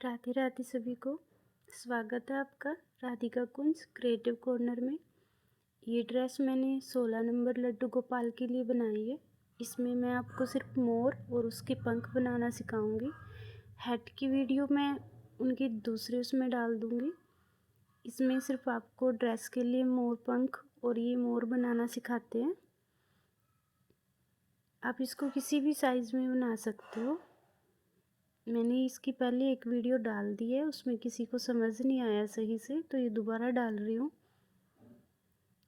राधे राधे सभी को। स्वागत है आपका राधिका कुंज क्रिएटिव कॉर्नर में। ये ड्रेस मैंने 16 नंबर लड्डू गोपाल के लिए बनाई है। इसमें मैं आपको सिर्फ मोर और उसके पंख बनाना सिखाऊंगी। हेड की वीडियो मैं उनके दूसरे उसमें डाल दूंगी। इसमें सिर्फ आपको ड्रेस के लिए मोर पंख और ये मोर बनाना सिखाते हैं। आप इसको किसी भी साइज़ में बना सकते हो। मैंने इसकी पहले एक वीडियो डाल दी है, उसमें किसी को समझ नहीं आया सही से, तो ये दोबारा डाल रही हूँ।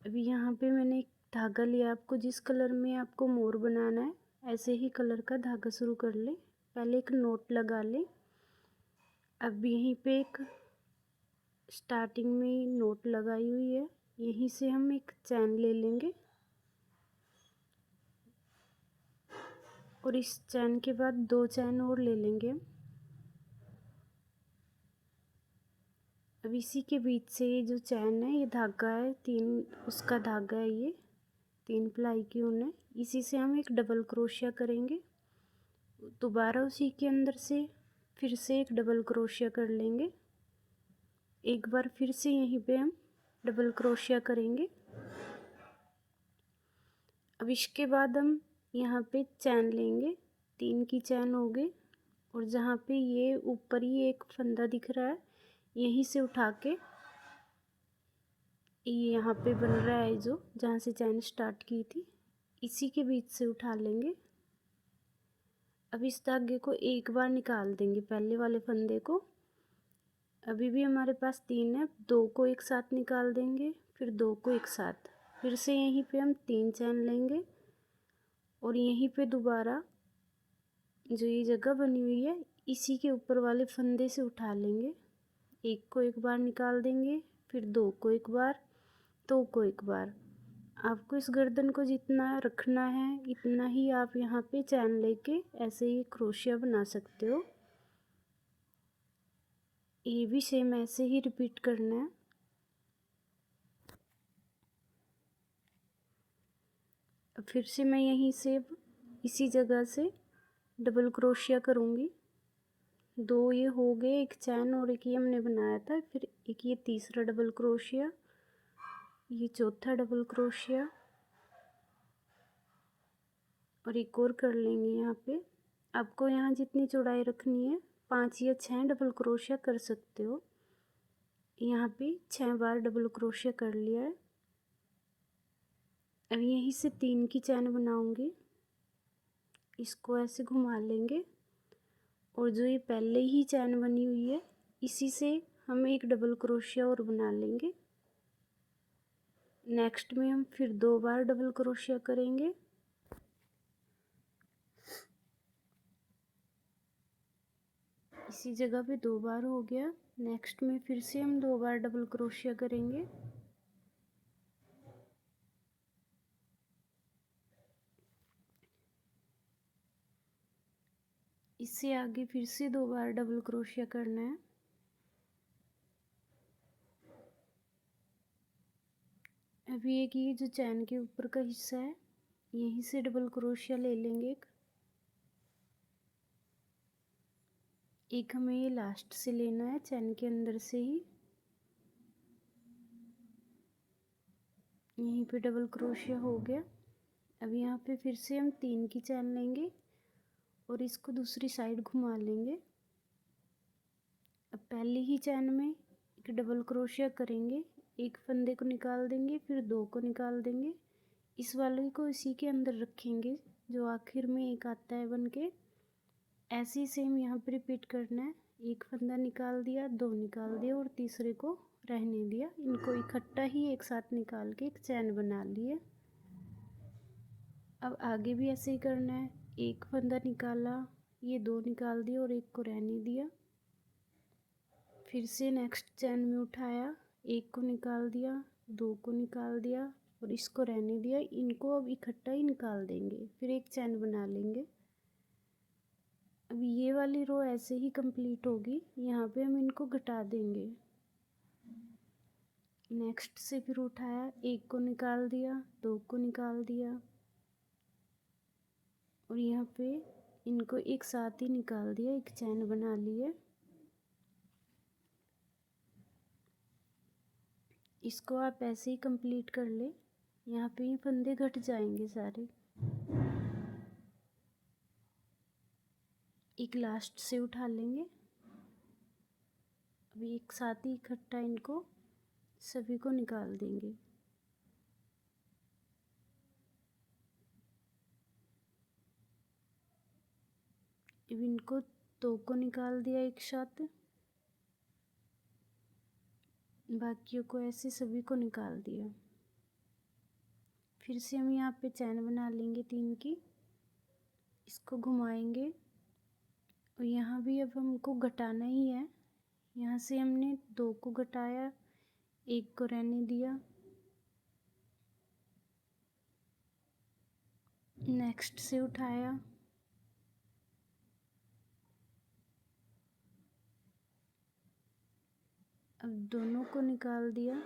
अभी यहाँ पे मैंने एक धागा लिया। आपको जिस कलर में आपको मोर बनाना है ऐसे ही कलर का धागा शुरू कर ले। पहले एक नोट लगा ले। अब यहीं पे एक स्टार्टिंग में नोट लगाई हुई है, यहीं से हम एक चैन ले लेंगे और इस चैन के बाद 2 चैन और ले लेंगे। अब इसी के बीच से ये जो चैन है, ये धागा है 3 उसका धागा है, ये 3 प्लाई की ऊन है। इसी से हम एक डबल क्रोशिया करेंगे। दोबारा उसी के अंदर से फिर से एक डबल क्रोशिया कर लेंगे। एक बार फिर से यहीं पे हम डबल क्रोशिया करेंगे। अब इसके बाद हम यहाँ पे चैन लेंगे, 3 की चैन हो गई। और जहाँ पे ये ऊपर ही एक फंदा दिख रहा है, यहीं से उठा के ये यहाँ पे बन रहा है जो जहाँ से चैन स्टार्ट की थी, इसी के बीच से उठा लेंगे। अब इस धागे को एक बार निकाल देंगे, पहले वाले फंदे को। अभी भी हमारे पास 3 है, 2 को एक साथ निकाल देंगे, फिर 2 को एक साथ। फिर से यहीं पे हम 3 चैन लेंगे और यहीं पे दोबारा जो ये जगह बनी हुई है इसी के ऊपर वाले फंदे से उठा लेंगे। एक को एक बार निकाल देंगे, फिर 2 को एक बार, 2 को एक बार। आपको इस गर्दन को जितना रखना है इतना ही आप यहाँ पे चैन लेके ऐसे ही क्रोशिया बना सकते हो। ये भी सेम ऐसे ही रिपीट करना है। अब फिर से मैं यहीं से इसी जगह से डबल क्रोशिया करूँगी। 2 ये हो गए, एक चैन और एक ये हमने बनाया था, फिर एक ये तीसरा डबल क्रोशिया, ये चौथा डबल क्रोशिया और एक और कर लेंगे यहाँ पे। आपको यहाँ जितनी चौड़ाई रखनी है 5 या 6 डबल क्रोशिया कर सकते हो। यहाँ पे 6 बार डबल क्रोशिया कर लिया है। अब यहीं से 3 की चैन बनाऊंगी, इसको ऐसे घुमा लेंगे और जो ये पहले ही चैन बनी हुई है इसी से हम एक डबल क्रोशिया और बना लेंगे। नेक्स्ट में हम फिर 2 बार डबल क्रोशिया करेंगे। इसी जगह पे 2 बार हो गया। नेक्स्ट में फिर से हम 2 बार डबल क्रोशिया करेंगे। इससे आगे फिर से 2 बार डबल क्रोशिया करना है। अभी एक ये जो चैन के ऊपर का हिस्सा है यहीं से डबल क्रोशिया ले लेंगे। एक हमें ये लास्ट से लेना है चैन के अंदर से ही। यहीं पे डबल क्रोशिया हो गया। अब यहाँ पे फिर से हम 3 की चैन लेंगे और इसको दूसरी साइड घुमा लेंगे। अब पहली ही चैन में एक डबल क्रोशिया करेंगे, एक फंदे को निकाल देंगे, फिर 2 को निकाल देंगे। इस वाले को इसी के अंदर रखेंगे जो आखिर में एक आता है बन के। ऐसे ही सेम यहाँ पर रिपीट करना है। एक फंदा निकाल दिया, 2 निकाल दिया और तीसरे को रहने दिया। इनको इकट्ठा ही एक साथ निकाल के एक चैन बना लिए। अब आगे भी ऐसे ही करना है। एक फंदा निकाला, ये 2 निकाल दिए और एक को रहने दिया। फिर से नेक्स्ट चैन में उठाया, एक को निकाल दिया, 2 को निकाल दिया और इसको रहने दिया। इनको अब इकट्ठा ही निकाल देंगे, फिर एक चैन बना लेंगे। अब ये वाली रो ऐसे ही कंप्लीट होगी। यहाँ पे हम इनको घटा देंगे। नेक्स्ट से फिर उठाया, एक को निकाल दिया, 2 को निकाल दिया और यहाँ पे इनको एक साथ ही निकाल दिया, एक चैन बना ली है। इसको आप ऐसे ही कंप्लीट कर ले। यहाँ पे ये फंदे घट जाएंगे सारे। एक लास्ट से उठा लेंगे। अभी एक साथ ही इकट्ठा इनको सभी को निकाल देंगे। अब इनको दो को निकाल दिया एक साथ, बाकियों को ऐसे सभी को निकाल दिया। फिर से हम यहाँ पे चैन बना लेंगे 3 की। इसको घुमाएंगे और यहाँ भी अब हमको घटाना ही है। यहाँ से हमने 2 को घटाया, 1 को रहने दिया। नेक्स्ट से उठाया, अब दोनों को निकाल दिया,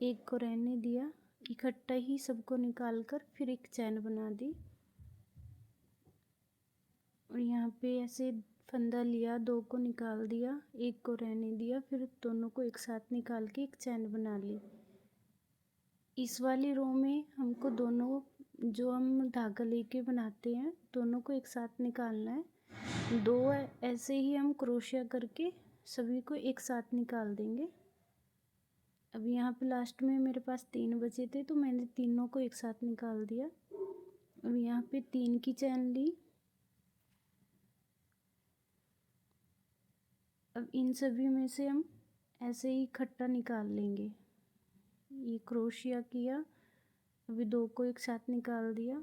1 को रहने दिया। इकट्ठा ही सबको निकाल कर फिर एक चैन बना दी और यहाँ पे ऐसे फंदा लिया, 2 को निकाल दिया, 1 को रहने दिया, फिर दोनों को एक साथ निकाल के एक चैन बना ली। इस वाली रो में हमको दोनों जो हम धागा लेके बनाते हैं दोनों को एक साथ निकालना है। 2 ऐसे ही हम क्रोशिया करके सभी को एक साथ निकाल देंगे। अब यहाँ पे लास्ट में मेरे पास 3 बचे थे तो मैंने तीनों को एक साथ निकाल दिया। अब यहाँ पे 3 की चैन ली। अब इन सभी में से हम ऐसे ही इकट्ठा निकाल लेंगे। ये क्रोशिया किया, अभी 2 को एक साथ निकाल दिया,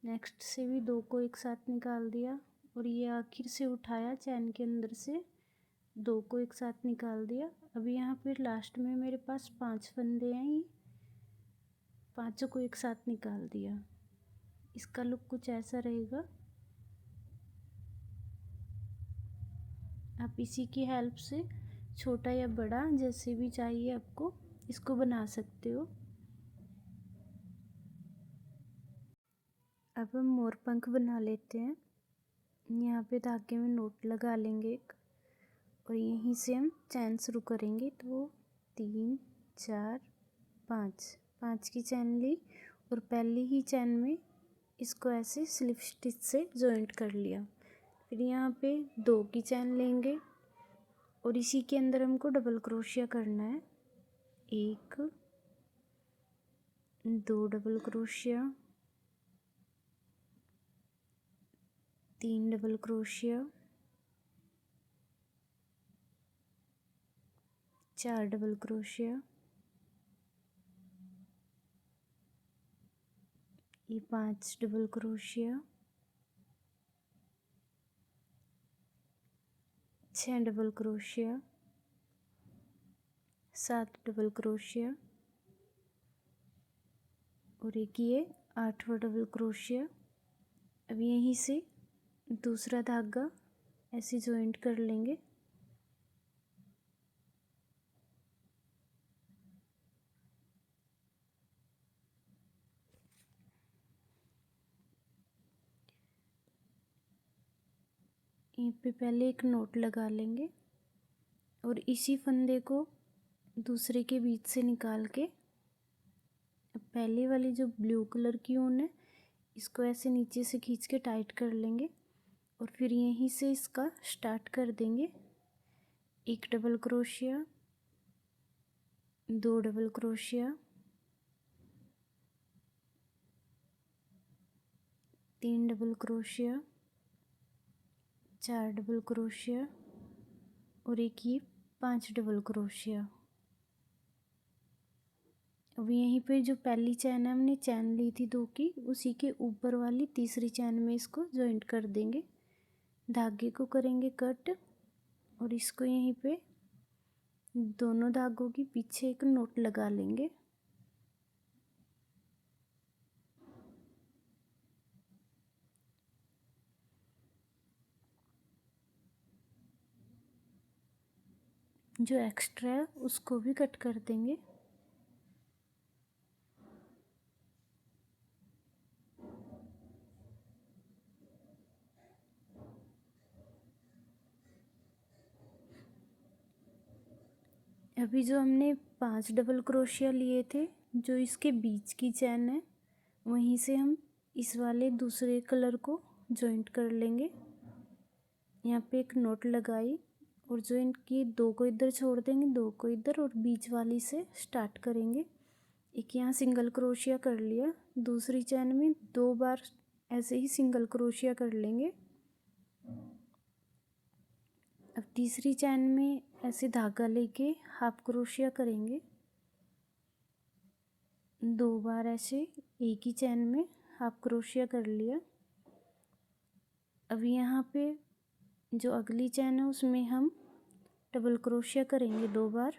नेक्स्ट से भी 2 को एक साथ निकाल दिया और ये आखिर से उठाया चैन के अंदर से 2 को एक साथ निकाल दिया। अभी यहाँ पे लास्ट में मेरे पास 5 फंदे हैं, ये पांचों को एक साथ निकाल दिया। इसका लुक कुछ ऐसा रहेगा। आप इसी की हेल्प से छोटा या बड़ा जैसे भी चाहिए आपको इसको बना सकते हो। अब हम मोर पंख बना लेते हैं। यहाँ पे धागे में नोट लगा लेंगे एक और यहीं से हम चैन शुरू करेंगे। तो 3 4 5 की चैन ली और पहली ही चैन में इसको ऐसे स्लिप स्टिच से जॉइंट कर लिया। फिर यहाँ पे 2 की चैन लेंगे और इसी के अंदर हमको डबल क्रोशिया करना है। 1 2 double crochet, 3 double crochet, 4 double crochet, ये 5 double crochet, 6 double crochet, 7 double crochet और एक ये 8वां डबल क्रोशिया। अब यहीं से दूसरा धागा ऐसे जॉइंट कर लेंगे। यहाँ पे पहले एक नोट लगा लेंगे और इसी फंदे को दूसरे के बीच से निकाल के पहले वाली जो ब्लू कलर की ऊन है इसको ऐसे नीचे से खींच के टाइट कर लेंगे और फिर यहीं से इसका स्टार्ट कर देंगे। 1 double crochet, 2 double crochet, 3 double crochet, 4 double crochet और एक ये 5 डबल क्रोशिया। अब यहीं पे जो पहली चैन है हमने चैन ली थी 2 की, उसी के ऊपर वाली तीसरी चैन में इसको जॉइंट कर देंगे। धागे को करेंगे कट और इसको यहीं पे दोनों धागों के पीछे एक नोट लगा लेंगे। जो एक्स्ट्रा है उसको भी कट कर देंगे। अभी जो हमने 5 डबल क्रोशिया लिए थे, जो इसके बीच की चैन है वहीं से हम इस वाले दूसरे कलर को जॉइंट कर लेंगे। यहाँ पे एक नोट लगाई और जॉइंट की, 2 को इधर छोड़ देंगे, 2 को इधर, और बीच वाली से स्टार्ट करेंगे। एक यहाँ सिंगल क्रोशिया कर लिया, दूसरी चैन में 2 बार ऐसे ही सिंगल क्रोशिया कर लेंगे। अब तीसरी चैन में ऐसे धागा लेके हाफ क्रोशिया करेंगे, 2 बार ऐसे एक ही चैन में हाफ क्रोशिया कर लिया। अब यहाँ पे जो अगली चैन है उसमें हम डबल क्रोशिया करेंगे 2 बार।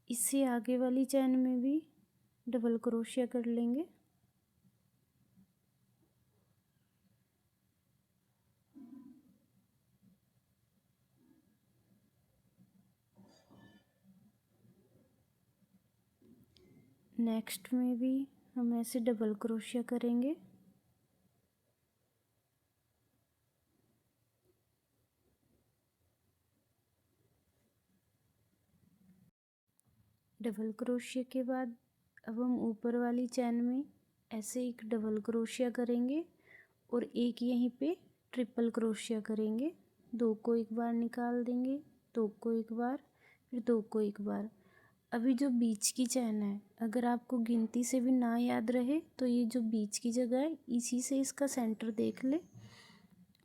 इससे आगे वाली चैन में भी डबल क्रोशिया कर लेंगे। नेक्स्ट में भी हम ऐसे डबल क्रोशिया करेंगे। डबल क्रोशिया के बाद अब हम ऊपर वाली चैन में ऐसे एक डबल क्रोशिया करेंगे और एक यहीं पे ट्रिपल क्रोशिया करेंगे। 2 को एक बार निकाल देंगे, 2 को एक बार, फिर 2 को एक बार। अभी जो बीच की चैन है, अगर आपको गिनती से भी ना याद रहे तो ये जो बीच की जगह है इसी से इसका सेंटर देख ले,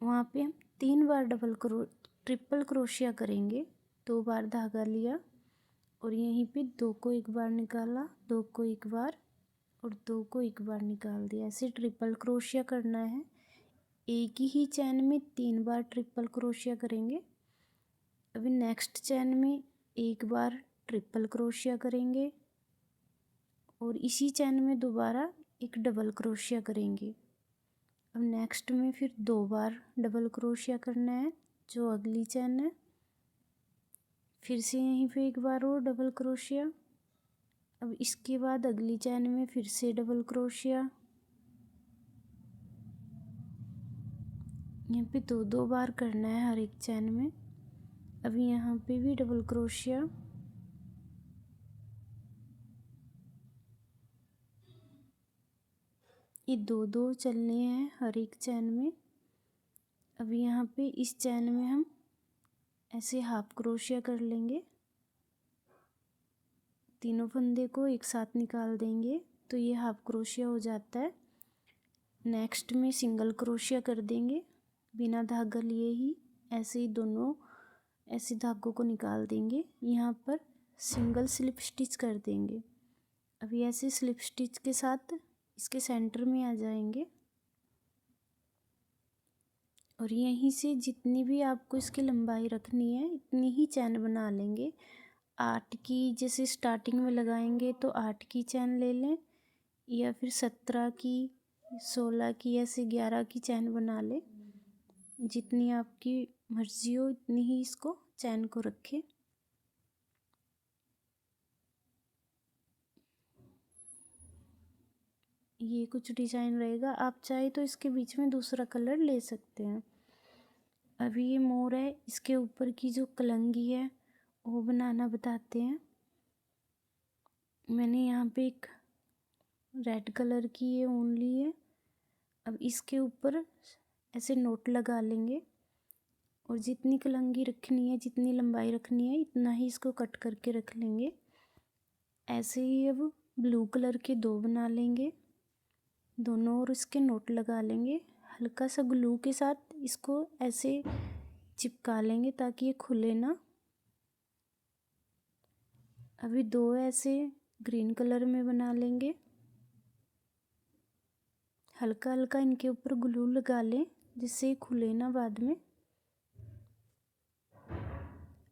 वहाँ पे हम 3 बार ट्रिपल क्रोशिया करेंगे। 2 बार धागा लिया और यहीं पे 2 को एक बार निकाला, 2 को एक बार और 2 को एक बार निकाल दिया। ऐसे ट्रिपल क्रोशिया करना है। एक ही चैन में 3 बार ट्रिपल क्रोशिया करेंगे। अभी नेक्स्ट चैन में एक बार ट्रिपल क्रोशिया करेंगे और इसी चैन में दोबारा एक डबल क्रोशिया करेंगे। अब नेक्स्ट में फिर 2 बार डबल क्रोशिया करना है, जो अगली चैन है। फिर से यहीं पे एक बार और डबल क्रोशिया। अब इसके बाद अगली चैन में फिर से डबल क्रोशिया। यहाँ पे 2 बार करना है हर एक चैन में। अभी यहाँ पे भी डबल क्रोशिया। ये 2 चलने हैं हर एक चैन में। अभी यहाँ पे इस चैन में हम ऐसे हाफ क्रोशिया कर लेंगे, तीनों फंदे को एक साथ निकाल देंगे तो ये हाफ क्रोशिया हो जाता है। नेक्स्ट में सिंगल क्रोशिया कर देंगे बिना धागा लिए ही, ऐसे ही दोनों ऐसे धागों को निकाल देंगे। यहाँ पर सिंगल स्लिप स्टिच कर देंगे। अभी ऐसे स्लिप स्टिच के साथ इसके सेंटर में आ जाएंगे और यहीं से जितनी भी आपको इसकी लंबाई रखनी है इतनी ही चैन बना लेंगे। 8 की जैसे स्टार्टिंग में लगाएंगे तो 8 की चैन ले लें, या फिर 17 की, 16 की, ऐसे 11 की चैन बना लें। जितनी आपकी मर्जी हो इतनी ही इसको चैन को रखें। ये कुछ डिजाइन रहेगा, आप चाहे तो इसके बीच में दूसरा कलर ले सकते हैं। अभी ये मोर है, इसके ऊपर की जो कलंगी है वो बनाना बताते हैं। मैंने यहाँ पे एक रेड कलर की ये ऊन ली है। अब इसके ऊपर ऐसे नोट लगा लेंगे और जितनी कलंगी रखनी है, जितनी लंबाई रखनी है इतना ही इसको कट करके रख लेंगे। ऐसे ही अब ब्लू कलर के 2 बना लेंगे, दोनों और इसके नोट लगा लेंगे। हल्का सा ग्लू के साथ इसको ऐसे चिपका लेंगे ताकि ये खुले ना। अभी 2 ऐसे ग्रीन कलर में बना लेंगे। हल्का हल्का इनके ऊपर ग्लू लगा लें जिससे खुले ना बाद में।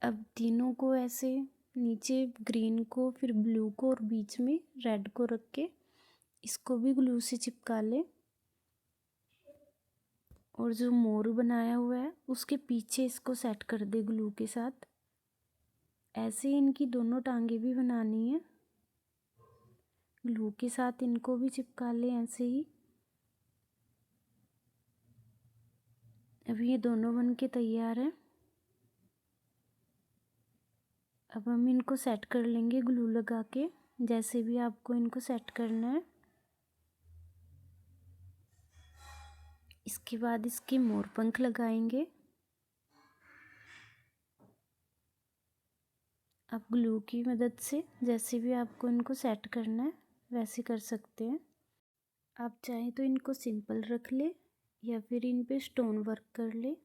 अब तीनों को ऐसे नीचे ग्रीन को, फिर ब्लू को और बीच में रेड को रख के इसको भी ग्लू से चिपका लें। और जो मोर बनाया हुआ है उसके पीछे इसको सेट कर दे ग्लू के साथ। ऐसे इनकी दोनों टांगे भी बनानी है, ग्लू के साथ इनको भी चिपका लें ऐसे ही। अभी ये दोनों बन के तैयार हैं। अब हम इनको सेट कर लेंगे ग्लू लगा के, जैसे भी आपको इनको सेट करना है। इसके बाद इसके मोर पंख लगाएंगे। आप ग्लू की मदद से जैसे भी आपको इनको सेट करना है वैसे कर सकते हैं। आप चाहें तो इनको सिंपल रख ले या फिर इन पे स्टोन वर्क कर ले,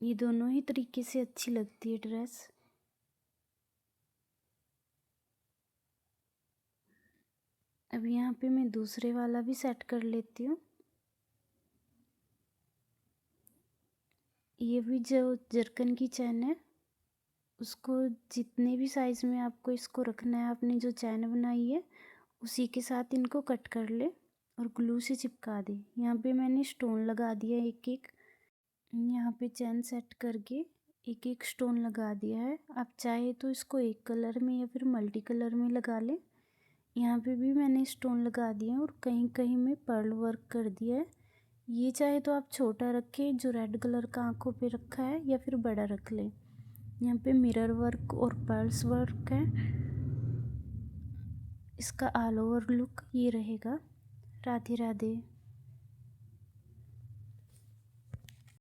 ये दोनों ही तरीके से अच्छी लगती है ड्रेस। अब यहाँ पे मैं दूसरे वाला भी सेट कर लेती हूँ। ये भी जो जरकन की चैन है उसको जितने भी साइज़ में आपको इसको रखना है, आपने जो चैन बनाई है उसी के साथ इनको कट कर ले और ग्लू से चिपका दे। यहाँ पे मैंने स्टोन लगा दिया एक एक, यहाँ पे चैन सेट करके एक एक स्टोन लगा दिया है। आप चाहे तो इसको एक कलर में या फिर मल्टी कलर में लगा लें। यहाँ पे भी मैंने स्टोन लगा दिए हैं और कहीं कहीं में पर्ल वर्क कर दिया है। ये चाहे तो आप छोटा रखें जो रेड कलर का आँखों पे रखा है, या फिर बड़ा रख लें। यहाँ पे मिरर वर्क और पर्ल्स वर्क है। इसका ऑल ओवर लुक ये रहेगा। राधे राधे।